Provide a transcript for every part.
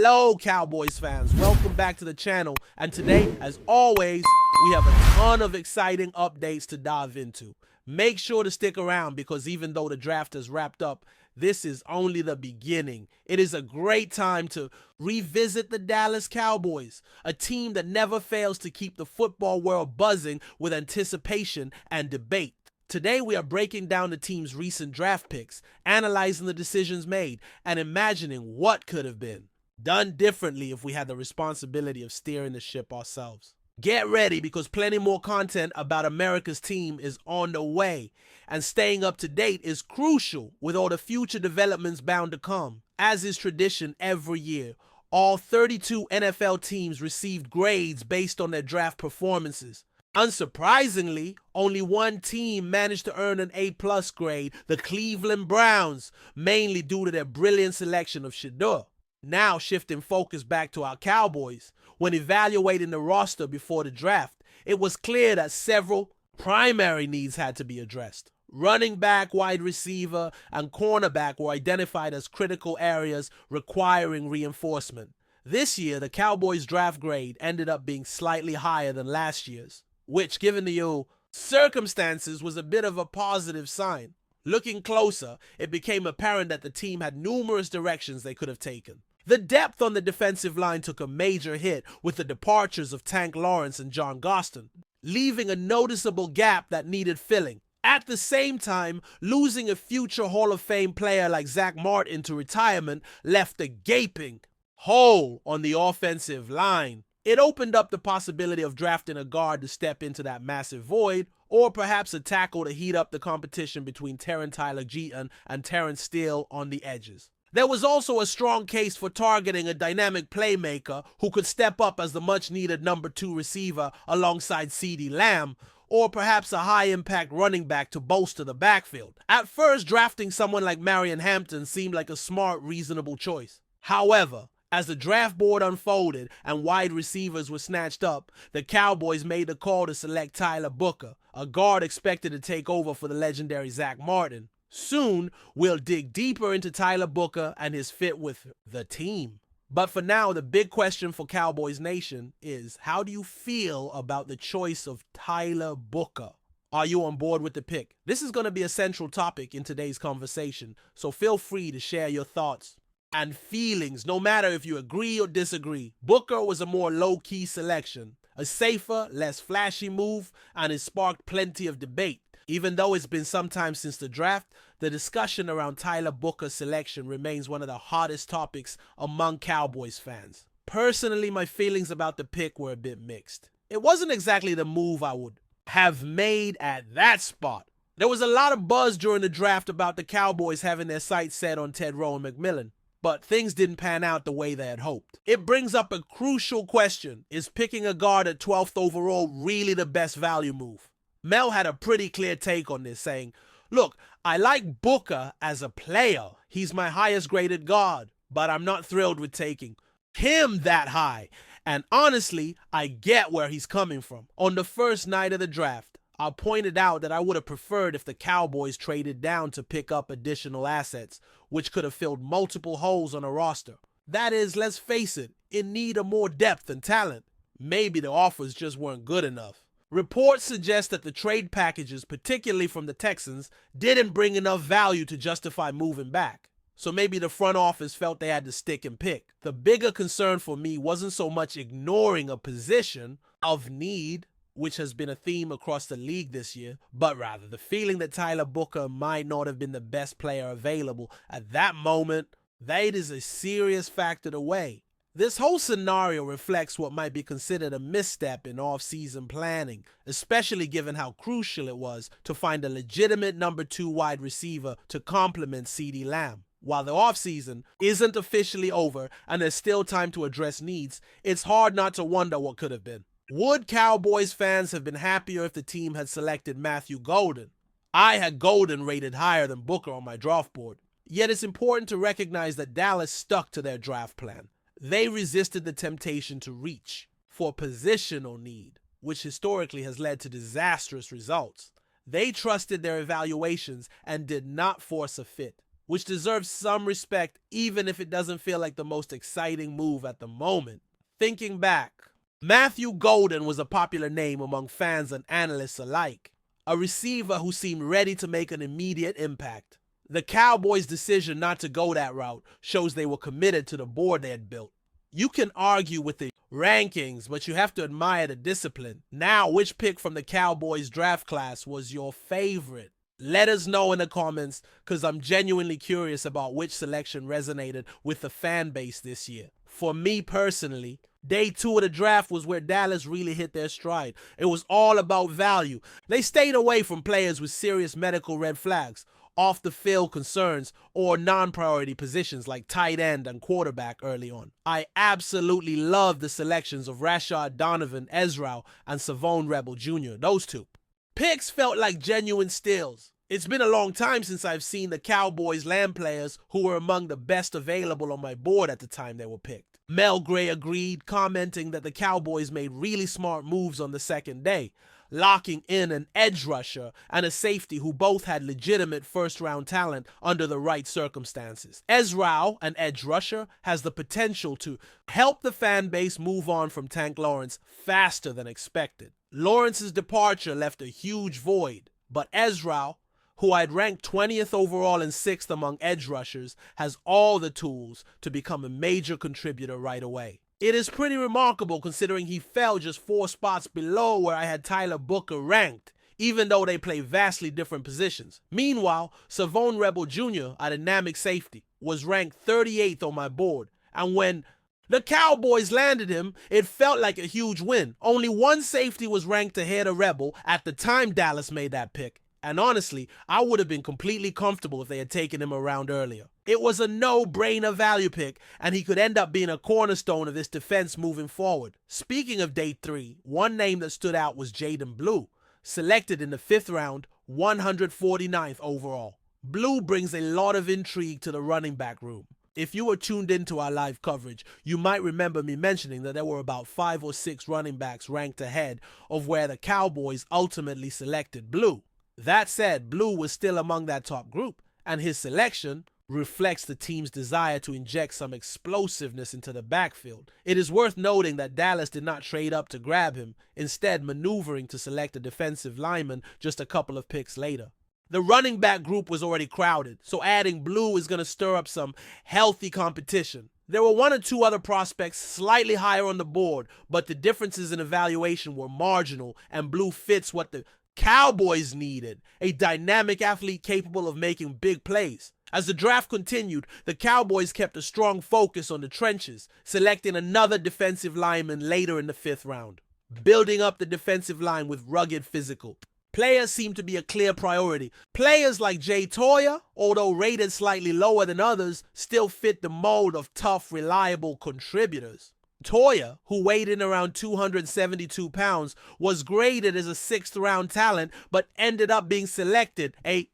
Hello, Cowboys fans. Welcome back to the channel. And today, as always, we have a ton of exciting updates to dive into. Make sure to stick around because even though the draft has wrapped up, this is only the beginning. It is a great time to revisit the Dallas Cowboys, a team that never fails to keep the football world buzzing with anticipation and debate. Today, we are breaking down the team's recent draft picks, analyzing the decisions made, and imagining what could have been done differently if we had the responsibility of steering the ship ourselves. Get ready because plenty more content about America's team is on the way, and staying up to date is crucial with all the future developments bound to come. As is tradition every year, all 32 NFL teams received grades based on their draft performances. Unsurprisingly, only one team managed to earn an A+ grade, the Cleveland Browns, mainly due to their brilliant selection of Shedeur. Now shifting focus back to our Cowboys, when evaluating the roster before the draft, it was clear that several primary needs had to be addressed. Running back, wide receiver, and cornerback were identified as critical areas requiring reinforcement. This year, the Cowboys' draft grade ended up being slightly higher than last year's, which, given the circumstances, was a bit of a positive sign. Looking closer, it became apparent that the team had numerous directions they could have taken. The depth on the defensive line took a major hit with the departures of Tank Lawrence and John Gostin, leaving a noticeable gap that needed filling. At the same time, losing a future Hall of Fame player like Zach Martin to retirement left a gaping hole on the offensive line. It opened up the possibility of drafting a guard to step into that massive void, or perhaps a tackle to heat up the competition between Tyler Jeton and Terrence Steele on the edges. There was also a strong case for targeting a dynamic playmaker who could step up as the much-needed number 2 receiver alongside CeeDee Lamb, or perhaps a high-impact running back to bolster the backfield. At first, drafting someone like Marion Hampton seemed like a smart, reasonable choice. However, as the draft board unfolded and wide receivers were snatched up, the Cowboys made the call to select Tyler Booker, a guard expected to take over for the legendary Zach Martin. Soon, we'll dig deeper into Tyler Booker and his fit with the team. But for now, the big question for Cowboys Nation is, how do you feel about the choice of Tyler Booker? Are you on board with the pick? This is going to be a central topic in today's conversation, so feel free to share your thoughts and feelings, no matter if you agree or disagree. Booker was a more low-key selection, a safer, less flashy move, and it sparked plenty of debate. Even though it's been some time since the draft, the discussion around Tyler Booker's selection remains one of the hottest topics among Cowboys fans. Personally, my feelings about the pick were a bit mixed. It wasn't exactly the move I would have made at that spot. There was a lot of buzz during the draft about the Cowboys having their sights set on Ted Rowan McMillan, but things didn't pan out the way they had hoped. It brings up a crucial question. Is picking a guard at 12th overall really the best value move? Mel had a pretty clear take on this, saying, "Look, I like Booker as a player. He's my highest graded guard, but I'm not thrilled with taking him that high. And honestly, I get where he's coming from." On the first night of the draft, I pointed out that I would have preferred if the Cowboys traded down to pick up additional assets, which could have filled multiple holes on a roster. That is, let's face it, in need of more depth and talent. Maybe the offers just weren't good enough. Reports suggest that the trade packages, particularly from the Texans, didn't bring enough value to justify moving back. So maybe the front office felt they had to stick and pick. The bigger concern for me wasn't so much ignoring a position of need, which has been a theme across the league this year, but rather the feeling that Tyler Booker might not have been the best player available at that moment. That is a serious factor to weigh. This whole scenario reflects what might be considered a misstep in off-season planning, especially given how crucial it was to find a legitimate number 2 wide receiver to complement CeeDee Lamb. While the offseason isn't officially over and there's still time to address needs, it's hard not to wonder what could have been. Would Cowboys fans have been happier if the team had selected Matthew Golden? I had Golden rated higher than Booker on my draft board. Yet it's important to recognize that Dallas stuck to their draft plan. They resisted the temptation to reach for positional need, which historically has led to disastrous results. They trusted their evaluations and did not force a fit, which deserves some respect even if it doesn't feel like the most exciting move at the moment. Thinking back, Matthew Golden was a popular name among fans and analysts alike, a receiver who seemed ready to make an immediate impact. The Cowboys' decision not to go that route shows they were committed to the board they had built. You can argue with the rankings, but you have to admire the discipline. Now, which pick from the Cowboys draft class was your favorite? Let us know in the comments, because I'm genuinely curious about which selection resonated with the fan base this year. For me personally, Day 2 of the draft was where Dallas really hit their stride. It was all about value. They stayed away from players with serious medical red flags, off-the-field concerns, or non-priority positions like tight end and quarterback early on. I absolutely love the selections of Rashad Donovan, Ezra, and Savone Rebel Jr., those two. Picks felt like genuine steals. It's been a long time since I've seen the Cowboys land players who were among the best available on my board at the time they were picked. Mel Gray agreed, commenting that the Cowboys made really smart moves on the second day, locking in an edge rusher and a safety who both had legitimate first-round talent under the right circumstances. Ezra, an edge rusher, has the potential to help the fan base move on from Tank Lawrence faster than expected. Lawrence's departure left a huge void, but Ezra, who I'd ranked 20th overall and 6th among edge rushers, has all the tools to become a major contributor right away. It is pretty remarkable considering he fell just 4 spots below where I had Tyler Booker ranked, even though they play vastly different positions. Meanwhile, Savone Rebel Jr., a dynamic safety, was ranked 38th on my board, and when the Cowboys landed him, it felt like a huge win. Only one safety was ranked ahead of Rebel at the time Dallas made that pick, and honestly, I would have been completely comfortable if they had taken him around earlier. It was a no-brainer value pick, and he could end up being a cornerstone of this defense moving forward. Speaking of Day 3, one name that stood out was Jaden Blue, selected in the 5th round, 149th overall. Blue brings a lot of intrigue to the running back room. If you were tuned into our live coverage, you might remember me mentioning that there were about 5 or 6 running backs ranked ahead of where the Cowboys ultimately selected Blue. That said, Blue was still among that top group, and his selection reflects the team's desire to inject some explosiveness into the backfield. It is worth noting that Dallas did not trade up to grab him, instead maneuvering to select a defensive lineman just a couple of picks later. The running back group was already crowded, so adding Blue is going to stir up some healthy competition. There were 1 or 2 other prospects slightly higher on the board, but the differences in evaluation were marginal, and Blue fits what the Cowboys needed, a dynamic athlete capable of making big plays. As the draft continued, the Cowboys kept a strong focus on the trenches, selecting another defensive lineman later in the 5th round, building up the defensive line with rugged physical. Players seemed to be a clear priority. Players like Jay Toya, although rated slightly lower than others, still fit the mold of tough, reliable contributors. Toya, who weighed in around 272 pounds, was graded as a 6th round talent, but ended up being selected a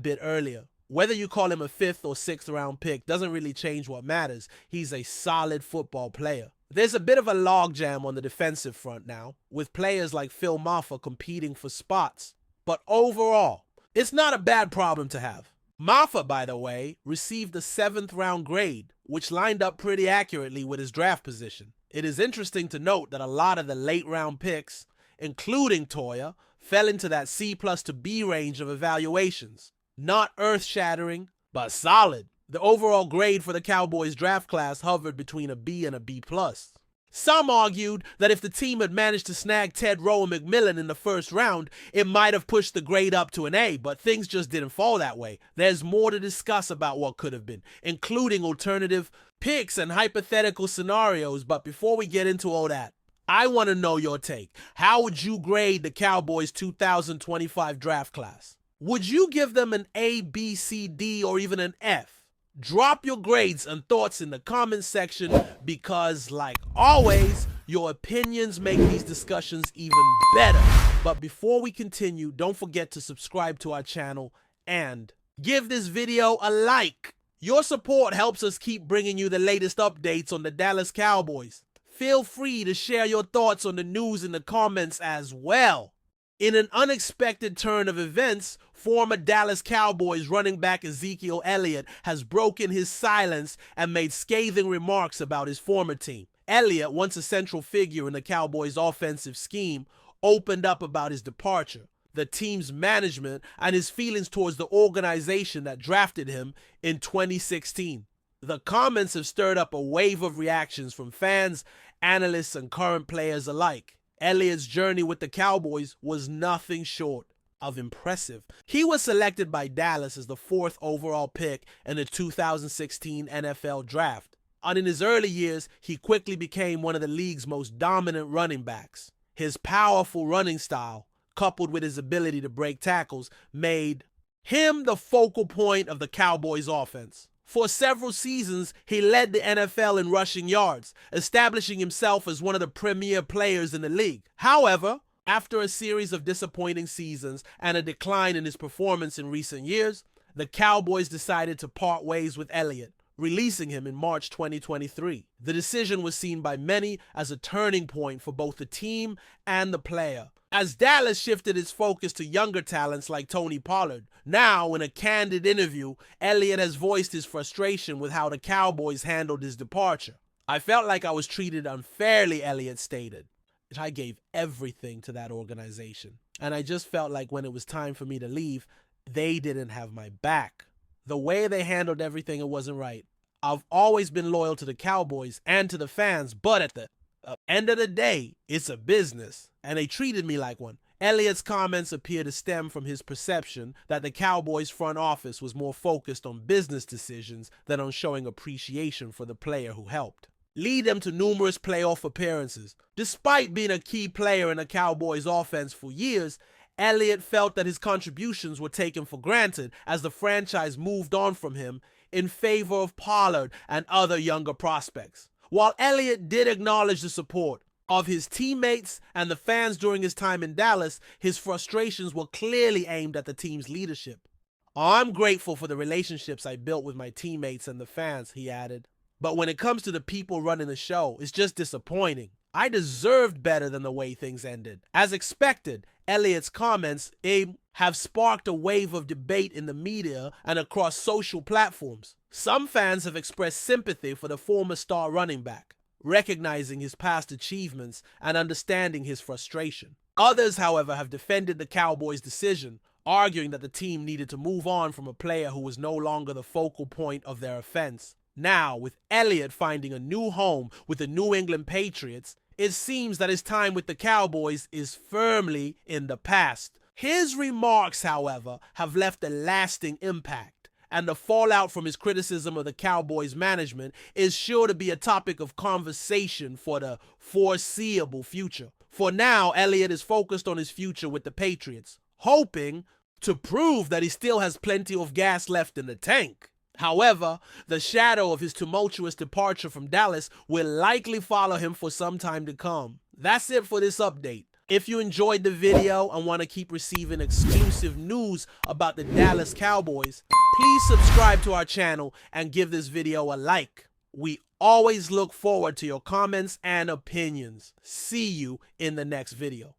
bit earlier. Whether you call him a 5th or 6th round pick doesn't really change what matters. He's a solid football player. There's a bit of a logjam on the defensive front now, with players like Phil Maffa competing for spots. But overall, it's not a bad problem to have. Maffa, by the way, received a 7th round grade, which lined up pretty accurately with his draft position. It is interesting to note that a lot of the late round picks, including Toya, fell into that C+ to B range of evaluations. Not earth-shattering, but solid. The overall grade for the Cowboys draft class hovered between a B and a B+. Some argued that if the team had managed to snag Ted Rowe and McMillan in the 1st round, it might have pushed the grade up to an A, but things just didn't fall that way. There's more to discuss about what could have been, including alternative picks and hypothetical scenarios, but before we get into all that, I want to know your take. How would you grade the Cowboys 2025 draft class? Would you give them an A, B, C, D, or even an F? Drop your grades and thoughts in the comments section because, like always, your opinions make these discussions even better. But before we continue, don't forget to subscribe to our channel and give this video a like. Your support helps us keep bringing you the latest updates on the Dallas Cowboys. Feel free to share your thoughts on the news in the comments as well. In an unexpected turn of events, former Dallas Cowboys running back Ezekiel Elliott has broken his silence and made scathing remarks about his former team. Elliott, once a central figure in the Cowboys' offensive scheme, opened up about his departure, the team's management, and his feelings towards the organization that drafted him in 2016. The comments have stirred up a wave of reactions from fans, analysts, and current players alike. Elliott's journey with the Cowboys was nothing short of impressive. He was selected by Dallas as the 4th overall pick in the 2016 NFL Draft. And in his early years, he quickly became one of the league's most dominant running backs. His powerful running style, coupled with his ability to break tackles, made him the focal point of the Cowboys' offense. For several seasons, he led the NFL in rushing yards, establishing himself as one of the premier players in the league. However, after a series of disappointing seasons and a decline in his performance in recent years, the Cowboys decided to part ways with Elliott, releasing him in March 2023. The decision was seen by many as a turning point for both the team and the player, as Dallas shifted its focus to younger talents like Tony Pollard. Now, in a candid interview, Elliott has voiced his frustration with how the Cowboys handled his departure. "I felt like I was treated unfairly," Elliott stated. "I gave everything to that organization, and I just felt like when it was time for me to leave, they didn't have my back. The way they handled everything, it wasn't right. I've always been loyal to the Cowboys and to the fans, but at the end of the day, it's a business, and they treated me like one." Elliott's comments appear to stem from his perception that the Cowboys front office was more focused on business decisions than on showing appreciation for the player who helped lead them to numerous playoff appearances. Despite being a key player in the Cowboys offense for years, Elliott felt that his contributions were taken for granted as the franchise moved on from him in favor of Pollard and other younger prospects. While Elliott did acknowledge the support of his teammates and the fans during his time in Dallas, his frustrations were clearly aimed at the team's leadership. "I'm grateful for the relationships I built with my teammates and the fans," he added. "But when it comes to the people running the show, it's just disappointing. I deserved better than the way things ended." As expected, Elliott's comments have sparked a wave of debate in the media and across social platforms. Some fans have expressed sympathy for the former star running back, recognizing his past achievements and understanding his frustration. Others, however, have defended the Cowboys' decision, arguing that the team needed to move on from a player who was no longer the focal point of their offense. Now, with Elliott finding a new home with the New England Patriots, it seems that his time with the Cowboys is firmly in the past. His remarks, however, have left a lasting impact, and the fallout from his criticism of the Cowboys' management is sure to be a topic of conversation for the foreseeable future. For now, Elliott is focused on his future with the Patriots, hoping to prove that he still has plenty of gas left in the tank. However, the shadow of his tumultuous departure from Dallas will likely follow him for some time to come. That's it for this update. If you enjoyed the video and want to keep receiving exclusive news about the Dallas Cowboys, please subscribe to our channel and give this video a like. We always look forward to your comments and opinions. See you in the next video.